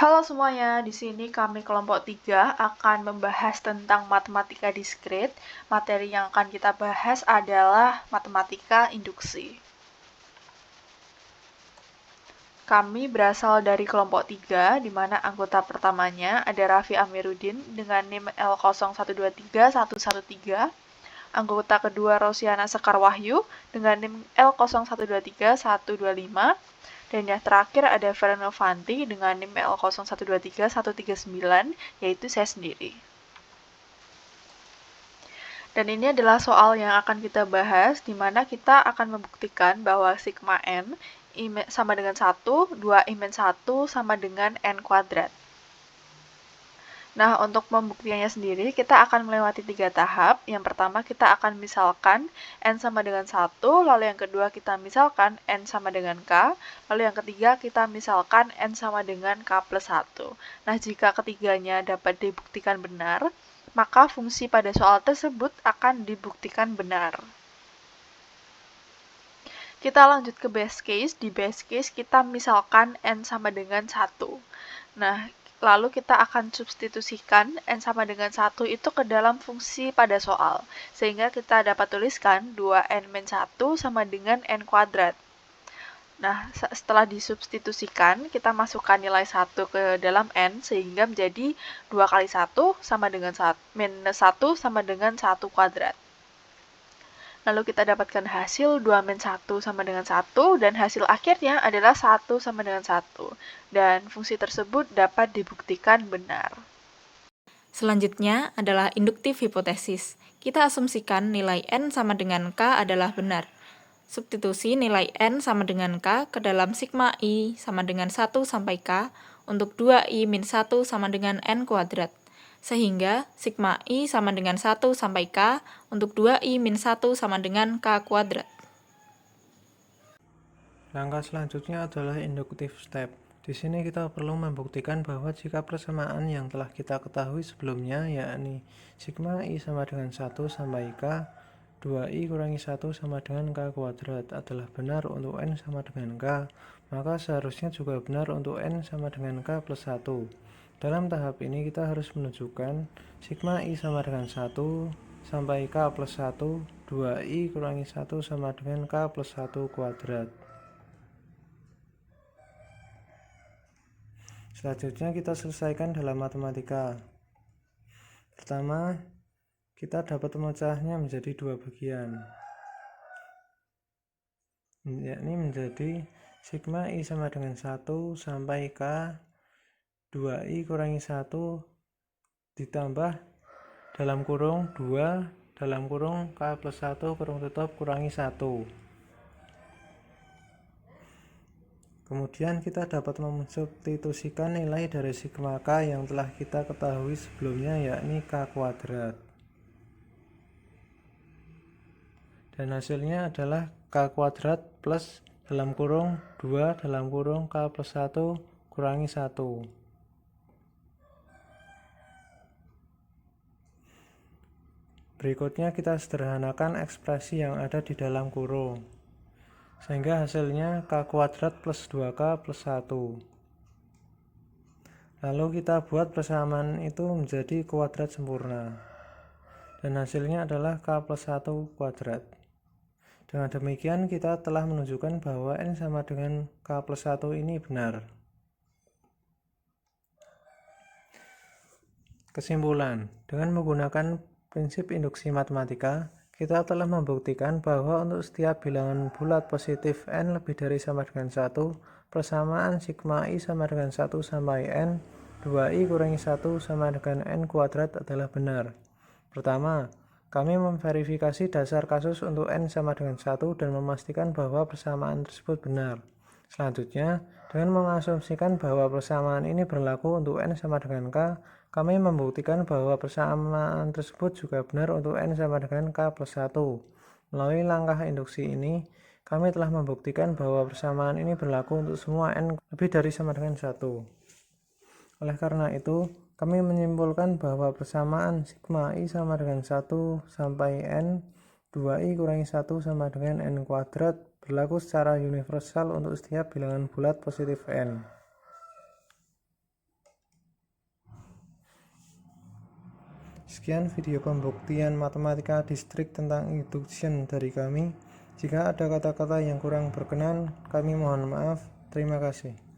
Halo semuanya, di sini kami kelompok 3 akan membahas tentang matematika diskrit. Materi yang akan kita bahas adalah matematika induksi. Kami berasal dari kelompok 3, di mana anggota pertamanya ada Raffi Amiruddin dengan NIM L01231113, anggota kedua Rosiana Sekar Wahyu dengan NIM L01231125, dan yang terakhir ada Feren Fanti dengan NIM L01231139, yaitu saya sendiri. Dan ini adalah soal yang akan kita bahas, di mana kita akan membuktikan bahwa sigma n sama dengan 1, 2i-1 sama dengan n kuadrat. Nah, untuk pembuktiannya sendiri, kita akan melewati 3 tahap. Yang pertama, kita akan misalkan n sama dengan 1, lalu yang kedua kita misalkan n sama dengan k, lalu yang ketiga kita misalkan n sama dengan k plus 1. Nah, jika ketiganya dapat dibuktikan benar, maka fungsi pada soal tersebut akan dibuktikan benar. Kita lanjut ke base case. Di base case kita misalkan n sama dengan 1. Nah, lalu kita akan substitusikan n sama dengan 1 itu ke dalam fungsi pada soal. Sehingga kita dapat tuliskan 2n-1 sama dengan n kuadrat. Nah, setelah disubstitusikan, kita masukkan nilai 1 ke dalam n, sehingga menjadi 2 kali 1 sama dengan 1, minus 1 sama dengan 1 kuadrat. Lalu kita dapatkan hasil 2-1 sama dengan 1, dan hasil akhirnya adalah 1 sama dengan 1. Dan fungsi tersebut dapat dibuktikan benar. Selanjutnya adalah induktif hipotesis. Kita asumsikan nilai n sama dengan k adalah benar. Substitusi nilai n sama dengan k ke dalam sigma i sama dengan 1 sampai k untuk 2i min 1 sama dengan n kuadrat. Sehingga sigma i sama dengan 1 sampai k untuk 2i min 1 sama dengan k kuadrat. Langkah selanjutnya adalah inductive step. Di sini kita perlu membuktikan bahwa jika persamaan yang telah kita ketahui sebelumnya, yakni sigma i sama dengan 1 sampai k, 2i kurangi 1 sama dengan k kuadrat adalah benar untuk n sama dengan k, maka seharusnya juga benar untuk n sama dengan k plus 1. Dalam tahap ini kita harus menunjukkan sigma i sama dengan 1 sampai k plus 1, 2i kurangi 1 sama dengan k plus 1 kuadrat. Selanjutnya kita selesaikan dalam matematika. Pertama, kita dapat memecahnya menjadi dua bagian, yakni menjadi sigma i sama dengan 1 sampai k 2i kurangi 1 ditambah dalam kurung 2 dalam kurung k plus 1 kurung tutup kurangi 1. Kemudian kita dapat mensubstitusikan nilai dari sigma k yang telah kita ketahui sebelumnya, yakni k kuadrat. Dan hasilnya adalah k kuadrat plus dalam kurung 2 dalam kurung k plus 1 kurangi 1. Berikutnya kita sederhanakan ekspresi yang ada di dalam kurung, sehingga hasilnya k kuadrat plus 2k plus 1. Lalu kita buat persamaan itu menjadi kuadrat sempurna, dan hasilnya adalah k plus 1 kuadrat. Dengan demikian kita telah menunjukkan bahwa n sama dengan k plus 1 ini benar. Kesimpulan, dengan menggunakan prinsip induksi matematika, kita telah membuktikan bahwa untuk setiap bilangan bulat positif n lebih dari sama dengan 1, persamaan sigma i sama dengan 1 sampai n, 2i kurangi 1 sama dengan n kuadrat adalah benar. Pertama, kami memverifikasi dasar kasus untuk n sama dengan 1 dan memastikan bahwa persamaan tersebut benar. Selanjutnya, dengan mengasumsikan bahwa persamaan ini berlaku untuk n sama dengan k, kami membuktikan bahwa persamaan tersebut juga benar untuk n sama dengan k plus 1. Melalui langkah induksi ini, kami telah membuktikan bahwa persamaan ini berlaku untuk semua n lebih dari sama dengan 1. Oleh karena itu, kami menyimpulkan bahwa persamaan sigma i sama dengan 1 sampai n, 2i kurangi 1 sama dengan n kuadrat berlaku secara universal untuk setiap bilangan bulat positif n. Sekian video pembuktian matematika distrik tentang induction dari kami. Jika ada kata-kata yang kurang berkenan, kami mohon maaf. Terima kasih.